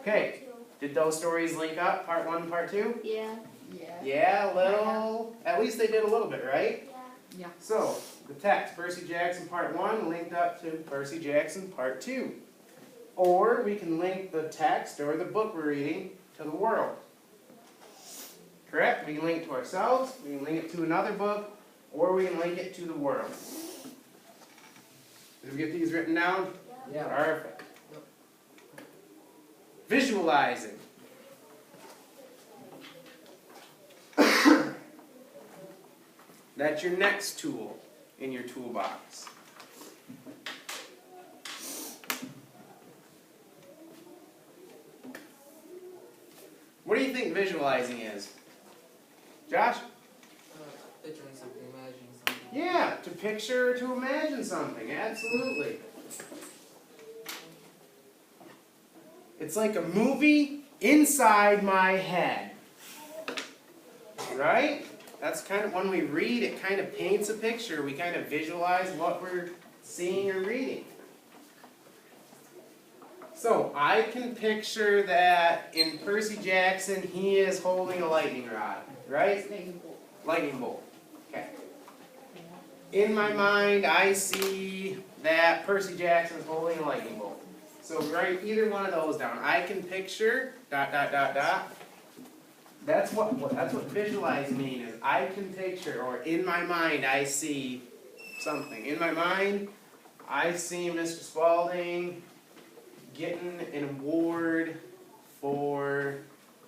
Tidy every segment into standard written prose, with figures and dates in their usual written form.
Okay, did those stories link up, part 1 and part 2? Yeah. Yeah, a little, at least they did a little bit, right? Yeah. So, the text, Percy Jackson part 1 linked up to Percy Jackson part 2. Or we can link the text or the book we're reading to the world. Correct? We can link it to ourselves, we can link it to another book, or we can link it to the world. Did we get these written down? Yeah. Perfect. Visualizing. That's your next tool in your toolbox. What do you think visualizing is? Josh? Picturing something, imagining something. Yeah, to picture or to imagine something, absolutely. It's like a movie inside my head. Right? That's kind of, when we read, it kind of paints a picture. We kind of visualize what we're seeing or reading. So, I can picture that in Percy Jackson, he is holding a lightning rod, right? Lightning bolt. Okay. In my mind, I see that Percy Jackson is holding a lightning bolt. So write either one of those down. I can picture ... That's what visualize means. Is I can picture, or in my mind, I see something. In my mind, I see Mr. Spaulding getting an award for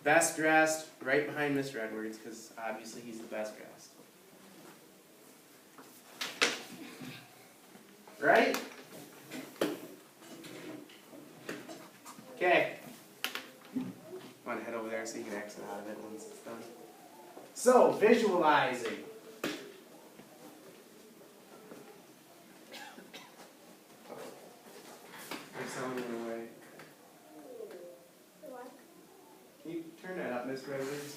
best dressed, right behind Mr. Edwards, because obviously he's the best dressed. Right? Okay. I'm going to head over there so you can exit out of it once it's done. So, visualizing. There's someone in the way. Can you turn that up, Mr. Edwards?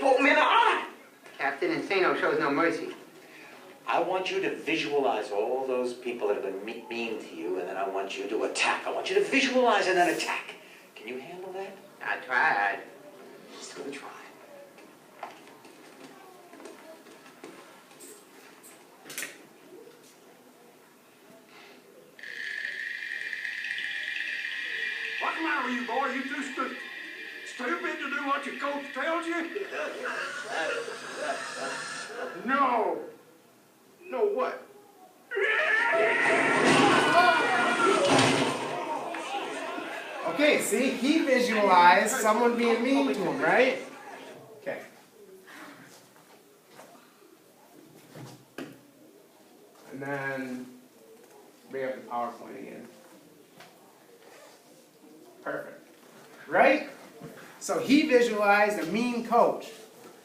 Poked me in the eye. Captain Insano shows no mercy. I want you to visualize all those people that have been mean to you, and then I want you to attack. I want you to visualize and then attack. Can you handle that? I tried. Just gonna try. What's the matter with you, boy? You too stupid to do what your coach tells you? No! No what? Okay, see, he visualized someone being mean to him, right? Okay. And then bring up the PowerPoint again. Perfect. Right? So he visualized a mean coach.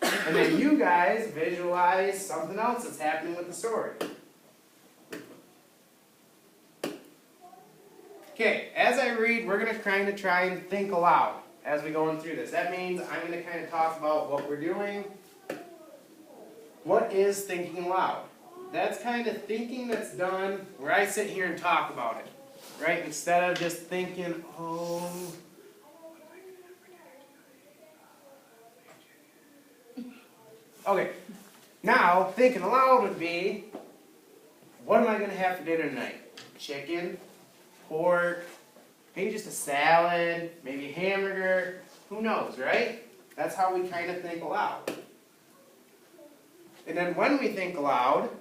And then you guys visualize something else that's happening with the story. Okay, as I read, we're going to kind of try and think aloud as we go through this. That means I'm going to kind of talk about what we're doing. What is thinking aloud? That's kind of thinking that's done where I sit here and talk about it. Right? Instead of just thinking, oh... Okay, now thinking aloud would be, what am I going to have for dinner tonight? Chicken, pork, maybe just a salad, maybe a hamburger, who knows, right? That's how we kind of think aloud. And then when we think aloud,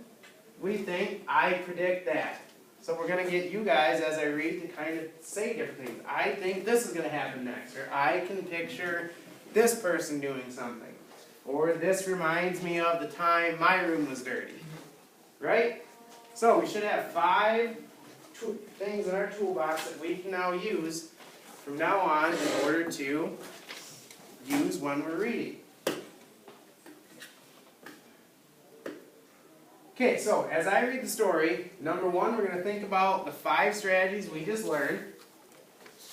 we think, I predict that. So we're going to get you guys, as I read, to kind of say different things. I think this is going to happen next, or I can picture this person doing something. Or this reminds me of the time my room was dirty. Right? So we should have 5 things in our toolbox that we can now use from now on in order to use when we're reading. Okay, so as I read the story, number 1, we're going to think about the 5 strategies we just learned.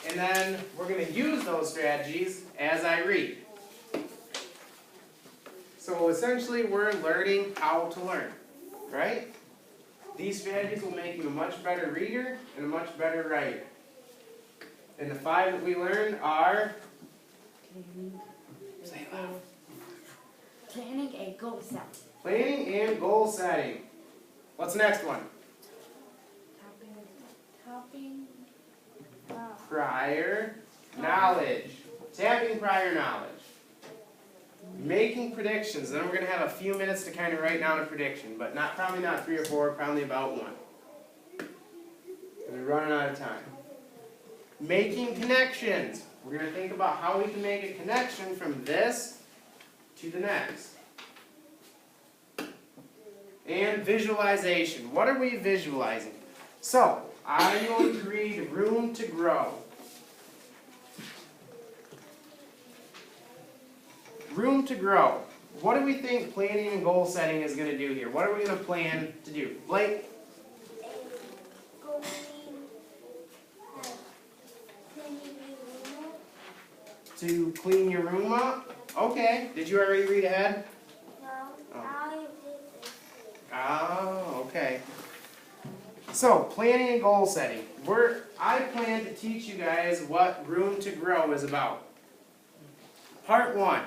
And then we're going to use those strategies as I read. So So essentially, we're learning how to learn, right? These strategies will make you a much better reader and a much better writer. And the 5 that we learned are, say it loud. Planning and goal setting. Planning and goal setting. What's the next one? Topping. Prior knowledge. Tapping prior knowledge. Making predictions. Then we're going to have a few minutes to kind of write down a prediction, but probably not 3 or 4, probably about 1. And we're running out of time. Making connections. We're going to think about how we can make a connection from this to the next. And visualization. What are we visualizing? So, I'm going to read Room to Grow. Room to Grow. What do we think planning and goal setting is going to do here? What are we going to plan to do? Blake? To clean your room up? Okay. Did you already read ahead? Oh, okay. So, planning and goal setting. I plan to teach you guys what Room to Grow is about. Part 1.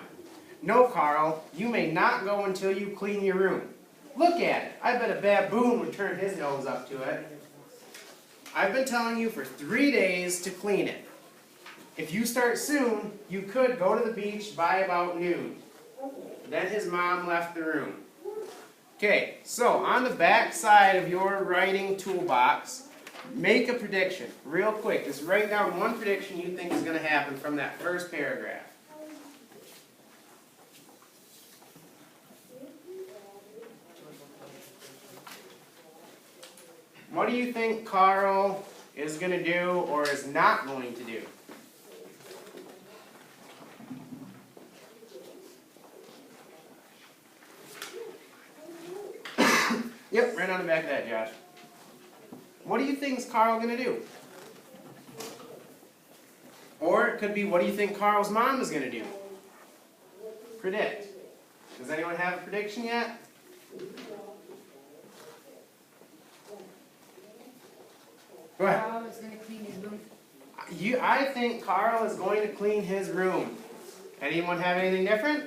No, Carl, you may not go until you clean your room. Look at it. I bet a baboon would turn his nose up to it. I've been telling you for 3 days to clean it. If you start soon, you could go to the beach by about noon. Then his mom left the room. Okay, so on the back side of your writing toolbox, make a prediction, real quick. Just write down one prediction you think is going to happen from that first paragraph. What do you think Carl is going to do or is not going to do? Yep, right on the back of that, Josh. What do you think is Carl going to do? Or it could be, what do you think Carl's mom is going to do? Predict. Does anyone have a prediction yet? Go ahead. Carl is going to clean his room. I think Carl is going to clean his room. Anyone have anything different?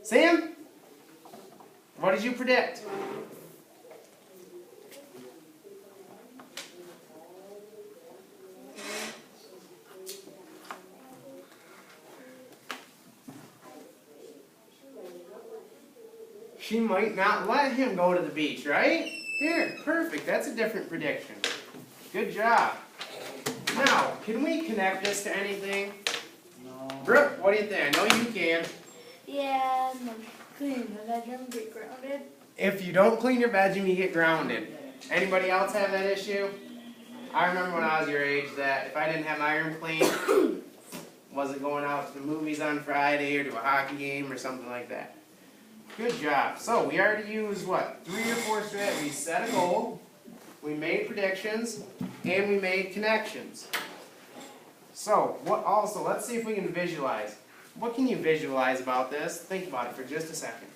Sam? What did you predict? She might not let him go to the beach, right? Here, perfect. That's a different prediction. Good job. Now, can we connect this to anything? No. Brooke, what do you think? I know you can. Yeah, clean the bedroom, get grounded. If you don't clean your bedroom, you get grounded. Anybody else have that issue? I remember when I was your age that if I didn't have my room clean, wasn't going out to the movies on Friday or to a hockey game or something like that. Good job. So we already used what? 3 or 4 strategies. We set a goal, we made predictions, and we made connections. So let's see if we can visualize. What can you visualize about this? Think about it for just a second.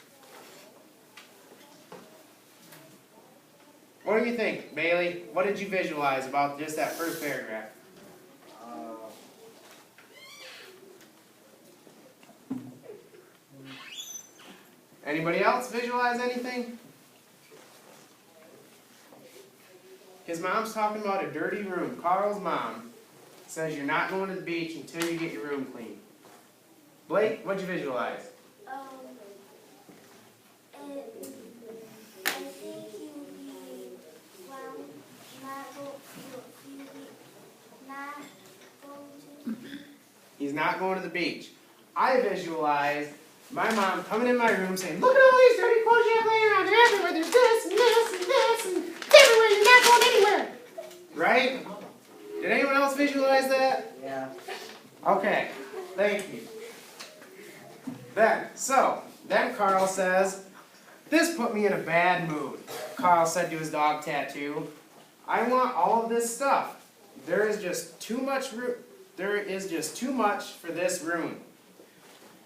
What do you think, Bailey? What did you visualize about just that first paragraph? Anybody else visualize anything? His mom's talking about a dirty room. Carl's mom says you're not going to the beach until you get your room clean. Blake, what'd you visualize? I think you'll be, well, not going to. He's not going to the beach. I visualized my mom coming in my room saying, look at all these dirty clothes you have laying around. They're everywhere. There's this and this and this and it's everywhere. You're not going anywhere. Right? Did anyone else visualize that? Yeah. Okay. Thank you. Then Carl says, this put me in a bad mood. Carl said to his dog Tattoo, I want all of this stuff. There is just too much for this room.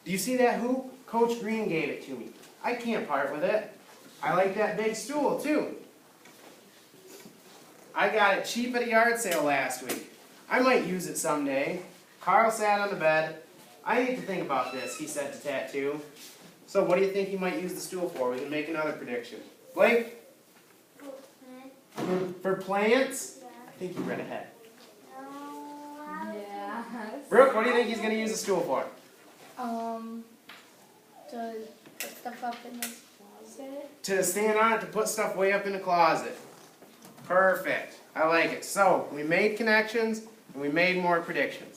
Do you see that hoop? Coach Green gave it to me. I can't part with it. I like that big stool too. I got it cheap at a yard sale last week. I might use it someday. Carl sat on the bed. I need to think about this, he said to Tattoo. So what do you think he might use the stool for? We can make another prediction. Blake? For plants? Yeah. I think you read ahead. No, I Yeah. Brooke, what do you think he's going to use the stool for? To put stuff up in this closet. To stand on it, to put stuff way up in the closet. Perfect. I like it. So, we made connections, and we made more predictions.